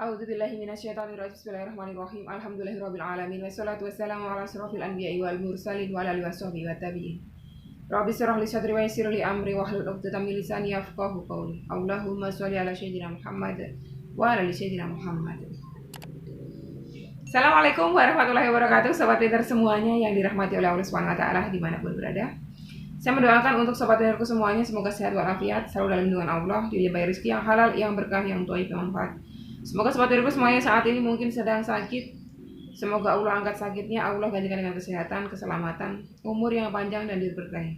A'udzubillahi minasyaitonirrajim. Bismillahirrahmanirrahim. Alhamdulillahirabbil alamin wassalatu wassalamu ala asyrofil anbiya'i wal mursalin wa ala alihi washabihi wa tabi'in. Rabbi shrah li sadri wa yassir li amri wahlul 'uqdatam min lisani yafqahu qawli. Allahumma shalli ala sayyidina Muhammad wa ala ali sayyidina Muhammad. Assalamualaikum warahmatullahi wabarakatuh, sobat pintar semuanya yang dirahmati oleh Allah Subhanahu wa taala dimanapun berada. Saya mendoakan untuk sobat pintarku semuanya semoga sehat walafiat, selalu dalam lindungan Allah, dilimpahi rezeki yang halal, yang berkah, yang thayyib, yang manfaat. Semoga sobat pintarku semuanya saat ini mungkin sedang sakit. Semoga Allah angkat sakitnya, Allah gantikan dengan kesehatan, keselamatan, umur yang panjang dan diberkahi.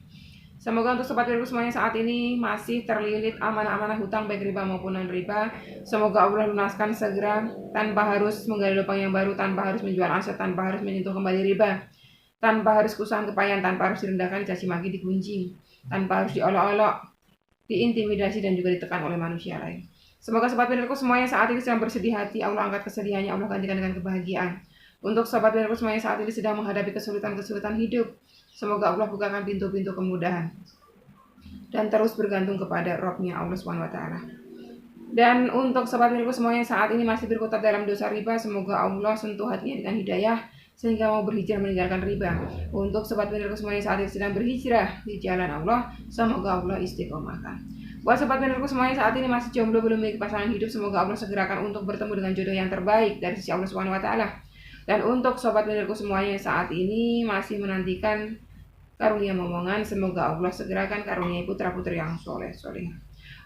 Semoga untuk sobat pintarku semuanya saat ini masih terlilit amanah-amanah hutang baik riba maupun non riba. Semoga Allah lunaskan segera tanpa harus menggali lubang yang baru, tanpa harus menjual aset, tanpa harus menyentuh kembali riba, tanpa harus kesusahan kepayan, tanpa harus direndahkan, dicaci maki, digunjing, tanpa harus diolok-olok, diintimidasi dan juga ditekan oleh manusia lain. Semoga sobat pintarku semuanya saat ini sedang bersedih hati, Allah angkat kesedihannya, Allah gantikan dengan kebahagiaan. Untuk sobat pintarku semuanya saat ini sedang menghadapi kesulitan-kesulitan hidup, semoga Allah bukakan pintu-pintu kemudahan dan terus bergantung kepada Rabb-Nya Allah Subhanahu wa taala. Dan untuk sobat pintarku semuanya saat ini masih berkutat dalam dosa riba, semoga Allah sentuh hatinya dengan hidayah sehingga mau berhijrah meninggalkan riba. Untuk sobat pintarku semuanya saat ini sedang berhijrah di jalan Allah, semoga Allah istiqomahkan. Buat sobat pintarku semuanya saat ini masih jomblo belum memiliki pasangan hidup, semoga Allah segerakan untuk bertemu dengan jodoh yang terbaik dari sisi Allah Subhanahu wa taala. Dan untuk sobat pintarku semuanya saat ini masih menantikan karunia momongan, semoga Allah segerakan karunia putra-putri yang soleh-soleh.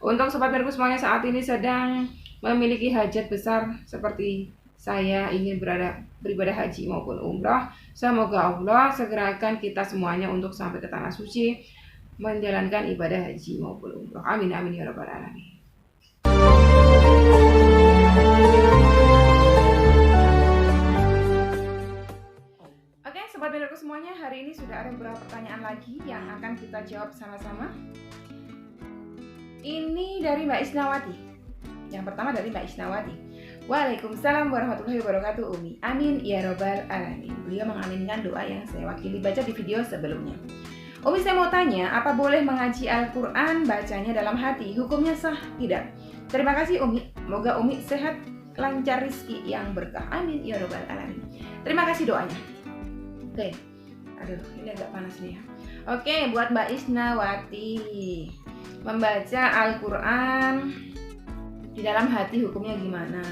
Untuk sobat pintarku semuanya saat ini sedang memiliki hajat besar seperti saya ingin beribadah haji maupun umrah, semoga Allah segerakan kita semuanya untuk sampai ke tanah suci menjalankan ibadah haji maupun umrah. Amin amin ya rabbal alamin. Oke, sobat pintarku semuanya, hari ini sudah ada beberapa pertanyaan lagi yang akan kita jawab sama-sama. Ini dari Mbak Isnawati. Yang pertama dari Mbak Isnawati. Waalaikumsalam warahmatullahi wabarakatuh Umi. Amin ya rabbal alamin. Beliau mengaminkan doa yang saya wakili baca di video sebelumnya. Umi, saya mau tanya, apa boleh mengaji Al-Quran bacanya dalam hati? Hukumnya sah tidak? Terima kasih Umi. Semoga Umi sehat, lancar rezeki yang berkah. Amin ya rabbal alamin. Terima kasih doanya. Oke. Aduh, ini agak panas nih ya. Oke, buat Mbak Isnawati, membaca Al-Quran di dalam hati hukumnya gimana?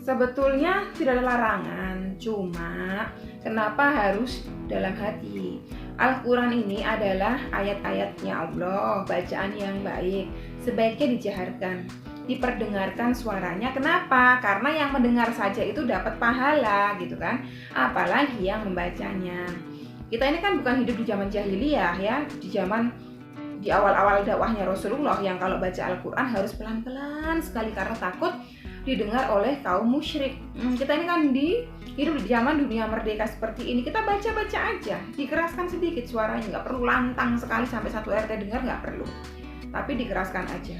Sebetulnya tidak ada larangan, cuma kenapa harus dalam hati? Al-Quran ini adalah ayat-ayatnya Allah, bacaan yang baik, sebaiknya dijaharkan, diperdengarkan suaranya. Kenapa? Karena yang mendengar saja itu dapat pahala gitu kan, apalagi yang membacanya. Kita ini kan bukan hidup di zaman jahiliyah ya, di awal-awal dakwahnya Rasulullah yang kalau baca Al-Quran harus pelan-pelan sekali karena takut didengar oleh kaum musyrik. Kita ini kan hidup di zaman dunia merdeka seperti ini, kita baca-baca aja, dikeraskan sedikit suaranya, nggak perlu lantang sekali sampai satu RT dengar, nggak perlu, tapi dikeraskan aja.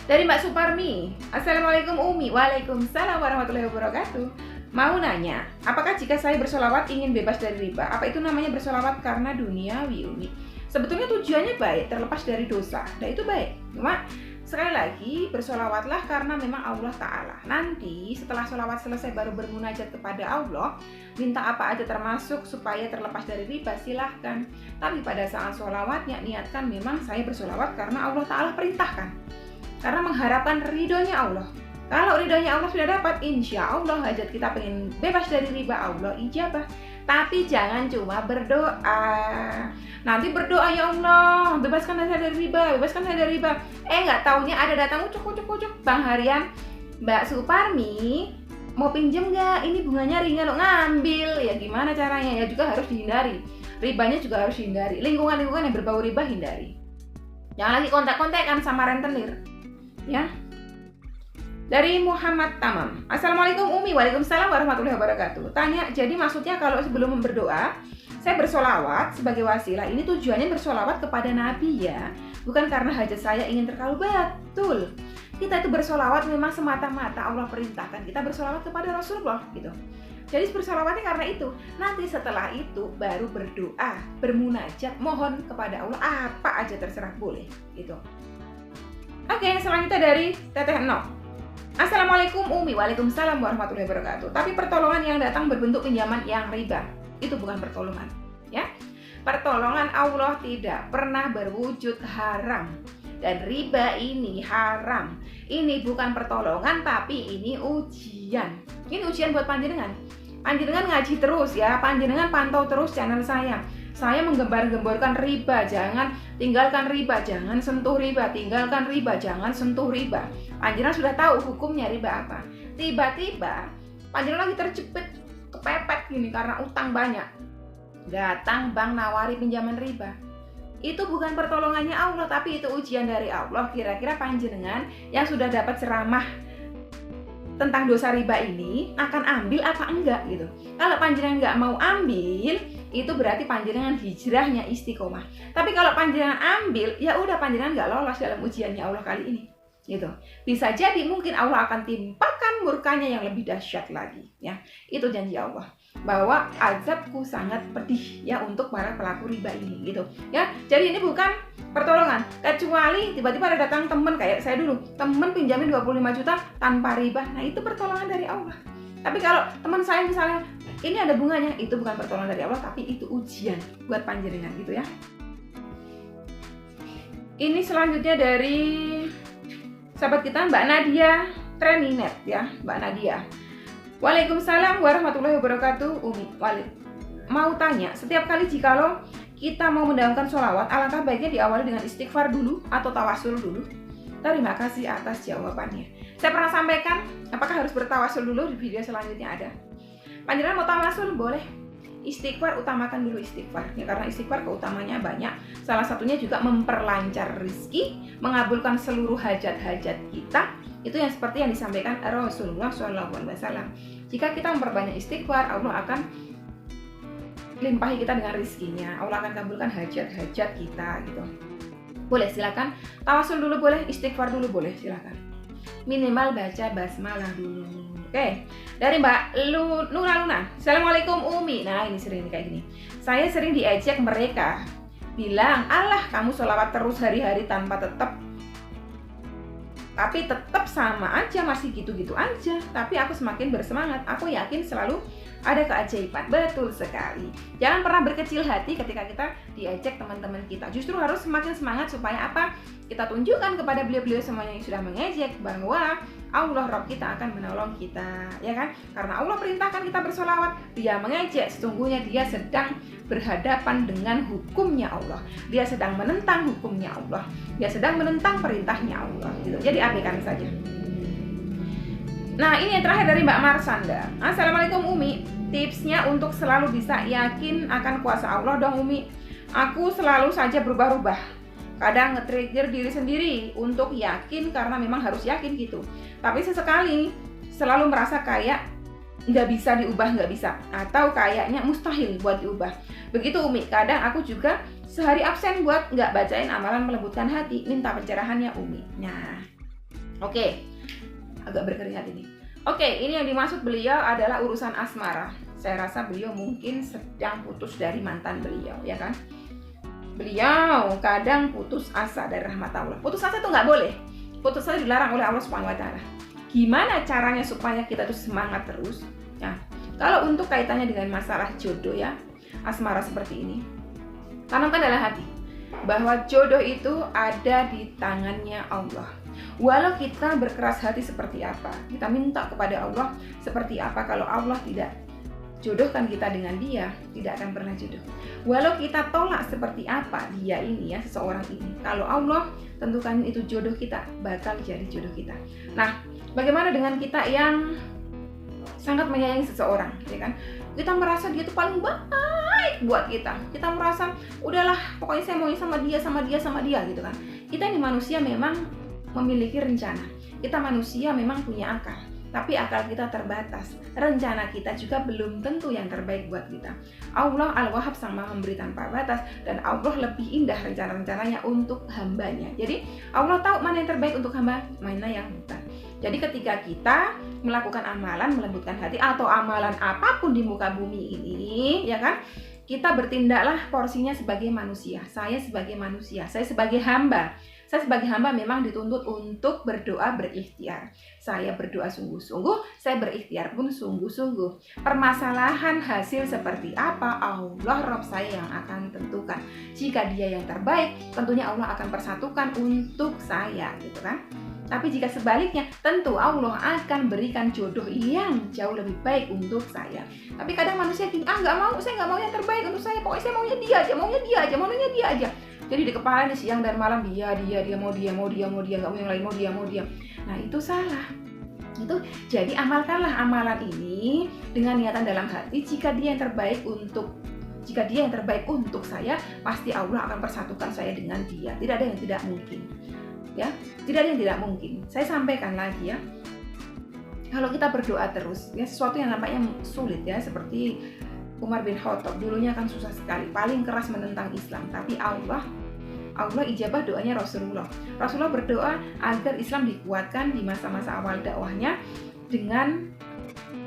Dari Mbak Suparmi, Assalamualaikum Umi. Waalaikumsalam warahmatullahi wabarakatuh. Mau nanya, apakah jika saya bersolawat ingin bebas dari riba, apa itu namanya bersolawat karena duniawi Umi? Sebetulnya tujuannya baik, terlepas dari dosa, dan itu baik. Cuma sekali lagi, bersolawatlah karena memang Allah Ta'ala. Nanti setelah solawat selesai baru bermunajat kepada Allah, minta apa aja termasuk supaya terlepas dari riba, silahkan. Tapi pada saat solawatnya, niatkan memang saya bersolawat karena Allah Ta'ala perintahkan, karena mengharapkan ridhonya Allah. Kalau ridhonya Allah sudah dapat, insya Allah hajat kita pengen bebas dari riba, Allah ijabah. Tapi jangan cuma berdoa. Nanti berdoa, ya Allah, bebaskan saya dari riba, bebaskan saya dari riba. Nggak taunya ada datang ucuk, Bang Harian, Mbak Suparmi, mau pinjem nggak? Ini bunganya ringan loh, ngambil. Ya gimana caranya? Ya juga harus dihindari. Ribanya juga harus dihindari. Lingkungan-lingkungan yang berbau riba hindari. Jangan lagi kontak-kontakan sama rentenir. Ya. Dari Muhammad Tamam, Assalamualaikum Umi. Waalaikumsalam warahmatullahi wabarakatuh. Tanya, jadi maksudnya kalau sebelum berdoa saya bersolawat sebagai wasilah, ini tujuannya bersolawat kepada Nabi ya, bukan karena hajat saya ingin terkabul. Betul, kita itu bersolawat memang semata-mata Allah perintahkan kita bersolawat kepada Rasulullah gitu. Jadi bersolawatnya karena itu. Nanti setelah itu baru berdoa, bermunajat, mohon kepada Allah apa aja terserah boleh gitu. Oke, selanjutnya dari Teteh Nok. Assalamualaikum Umi. Waalaikumsalam warahmatullahi wabarakatuh. Tapi pertolongan yang datang berbentuk pinjaman yang riba, itu bukan pertolongan, ya. Pertolongan Allah tidak pernah berwujud haram. Dan riba ini haram. Ini bukan pertolongan, tapi ini ujian. Ini ujian buat panjenengan. Panjenengan ngaji terus ya, panjenengan pantau terus channel saya. Saya menggembar-gemborkan riba, jangan tinggalkan riba, jangan sentuh riba, tinggalkan riba, jangan sentuh riba. Panjenengan sudah tahu hukumnya riba apa. Tiba-tiba panjenengan lagi terjepit, kepepet gini karena utang banyak. Datang bank nawari pinjaman riba. Itu bukan pertolongannya Allah, tapi itu ujian dari Allah. Kira-kira panjenengan yang sudah dapat ceramah tentang dosa riba ini akan ambil apa enggak gitu. Kalau panjenengan nggak mau ambil, itu berarti panjenengan hijrahnya istiqomah. Tapi kalau panjenengan ambil, ya udah panjenengan nggak lolos dalam ujiannya Allah kali ini. Gitu. Bisa jadi mungkin Allah akan timpakan murkanya yang lebih dahsyat lagi, ya. Itu janji Allah bahwa azabku sangat pedih ya untuk para pelaku riba ini, gitu. Ya. Jadi ini bukan pertolongan, kecuali tiba-tiba ada datang teman kayak saya dulu, teman pinjamin 25 juta tanpa riba. Nah, itu pertolongan dari Allah. Tapi kalau teman saya misalnya ini ada bunganya, itu bukan pertolongan dari Allah, tapi itu ujian buat panjenengan, gitu ya. Ini selanjutnya dari sahabat kita Mbak Nadia Treninet ya, Mbak Nadia. Waalaikumsalam warahmatullahi wabarakatuh. Umi, mau tanya, setiap kali jikalau kita mau mendapatkan sholawat, alangkah baiknya diawali dengan istighfar dulu atau tawasul dulu? Terima kasih atas jawabannya. Saya pernah sampaikan, apakah harus bertawasul dulu? Di video selanjutnya ada. Panjenengan mau tawasul boleh. Istighfar, utamakan dulu istighfar ya, karena istighfar keutamanya banyak. Salah satunya juga memperlancar rezeki, mengabulkan seluruh hajat-hajat kita. Itu yang seperti yang disampaikan Rasulullah SAW. Jika kita memperbanyak istighfar, Allah akan limpahi kita dengan rezekinya. Allah akan kabulkan hajat-hajat kita gitu. Boleh silakan tawasul dulu boleh, istighfar dulu boleh silakan. Minimal baca basmalah dulu. Oke, dari Mbak Nuna Luna. Assalamualaikum Umi. Nah ini sering kayak gini. Saya sering diejek mereka, bilang, alah kamu sholawat terus hari-hari tanpa tapi tetap sama aja, masih gitu-gitu aja. Tapi aku semakin bersemangat. Aku yakin selalu ada keajaiban. Betul sekali. Jangan pernah berkecil hati ketika kita diejek teman-teman kita. Justru harus semakin semangat supaya apa? Kita tunjukkan kepada beliau-beliau semuanya yang sudah mengejek bahwa Allah Rabb kita akan menolong kita, ya kan? Karena Allah perintahkan kita bersolawat. Dia mengejek, sesungguhnya dia sedang berhadapan dengan hukumnya Allah. Dia sedang menentang hukumnya Allah. Dia sedang menentang perintahnya Allah. Gitu. Jadi abaikan saja. Nah ini yang terakhir dari Mbak Marsanda. Assalamualaikum Umi. Tipsnya untuk selalu bisa yakin akan kuasa Allah dong Umi. Aku selalu saja berubah-ubah. Kadang nge-trigger diri sendiri untuk yakin karena memang harus yakin gitu. Tapi sesekali selalu merasa kayak nggak bisa diubah, nggak bisa. Atau kayaknya mustahil buat diubah. Begitu Umi, kadang aku juga sehari absen buat nggak bacain amalan melembutkan hati. Minta pencerahannya Umi. Nah, oke. Agak berkeringat ini. Oke, ini yang dimaksud beliau adalah urusan asmara. Saya rasa beliau mungkin sedang putus dari mantan beliau, ya kan? Beliau kadang putus asa dari rahmat Allah. Putus asa itu nggak boleh. Putus asa dilarang oleh Allah Subhanahu Wa Taala. Gimana caranya supaya kita tuh semangat terus? Nah, kalau untuk kaitannya dengan masalah jodoh ya, asmara seperti ini, tanamkan dalam hati bahwa jodoh itu ada di tangannya Allah. Walau kita berkeras hati seperti apa, kita minta kepada Allah seperti apa, kalau Allah tidak jodohkan kita dengan dia, tidak akan pernah jodoh. Walau kita tolak seperti apa dia ini ya, seseorang ini, kalau Allah tentukan itu jodoh kita, bakal jadi jodoh kita. Nah, bagaimana dengan kita yang sangat menyayangi seseorang, ya kan? Kita merasa dia tuh paling baik buat kita. Kita merasa udahlah, pokoknya saya maunya sama dia gitu kan. Kita ini manusia memang memiliki rencana. Kita manusia memang punya akal, tapi akal kita terbatas. Rencana kita juga belum tentu yang terbaik buat kita. Allah Al-Wahhab Sang Maha Memberi tanpa batas, dan Allah lebih indah rencana-rencananya untuk hambanya. Jadi Allah tahu mana yang terbaik untuk hamba, mana yang bukan. Jadi ketika kita melakukan amalan melembutkan hati atau amalan apapun di muka bumi ini, ya kan, kita bertindaklah porsinya sebagai manusia. Saya sebagai manusia, saya sebagai hamba. Saya sebagai hamba memang dituntut untuk berdoa berikhtiar. Saya berdoa sungguh-sungguh, saya berikhtiar pun sungguh-sungguh. Permasalahan hasil seperti apa, Allah Rabb saya yang akan tentukan. Jika dia yang terbaik, tentunya Allah akan persatukan untuk saya, gitu kan. Tapi jika sebaliknya, tentu Allah akan berikan jodoh yang jauh lebih baik untuk saya. Tapi kadang manusia bilang, nggak mau, saya nggak mau yang terbaik untuk saya. Pokoknya saya maunya dia aja, maunya dia aja. Jadi di kepala ini siang dan malam dia mau dia, nggak mau yang lain, mau dia. Nah itu salah. Itu jadi amalkanlah amalan ini dengan niatan dalam hati. Jika dia yang terbaik untuk saya, pasti Allah akan persatukan saya dengan dia. Tidak ada yang tidak mungkin. Ya, tidak ada yang tidak mungkin. Saya sampaikan lagi ya. Kalau kita berdoa terus, ya sesuatu yang nampaknya sulit ya, seperti Umar bin Khattab dulunya kan susah sekali, paling keras menentang Islam, tapi Allah ijabah doanya Rasulullah. Rasulullah berdoa agar Islam dikuatkan di masa-masa awal dakwahnya dengan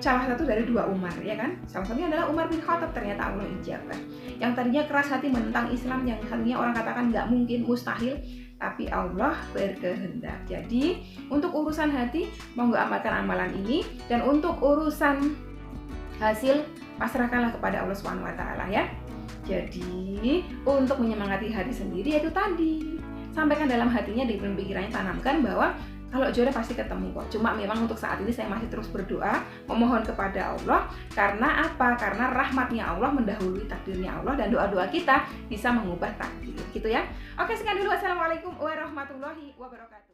salah satu dari dua Umar, ya kan? Salah satunya adalah Umar bin Khattab, ternyata Allah ijabah. Yang tadinya keras hati menentang Islam, yang tadinya orang katakan nggak mungkin, mustahil, tapi Allah berkehendak. Jadi untuk urusan hati monggo amalkan amalan ini, dan untuk urusan hasil pasrahkanlah kepada Allah SWT ya. Jadi untuk menyemangati hati sendiri yaitu tadi, sampaikan dalam hatinya, di pikirannya tanamkan bahwa kalau jodoh pasti ketemu kok. Cuma memang untuk saat ini saya masih terus berdoa, memohon kepada Allah. Karena apa? Karena rahmatnya Allah mendahului takdirnya Allah, dan doa-doa kita bisa mengubah takdir, gitu ya. Oke, sekian dulu. Wassalamualaikum warahmatullahi wabarakatuh.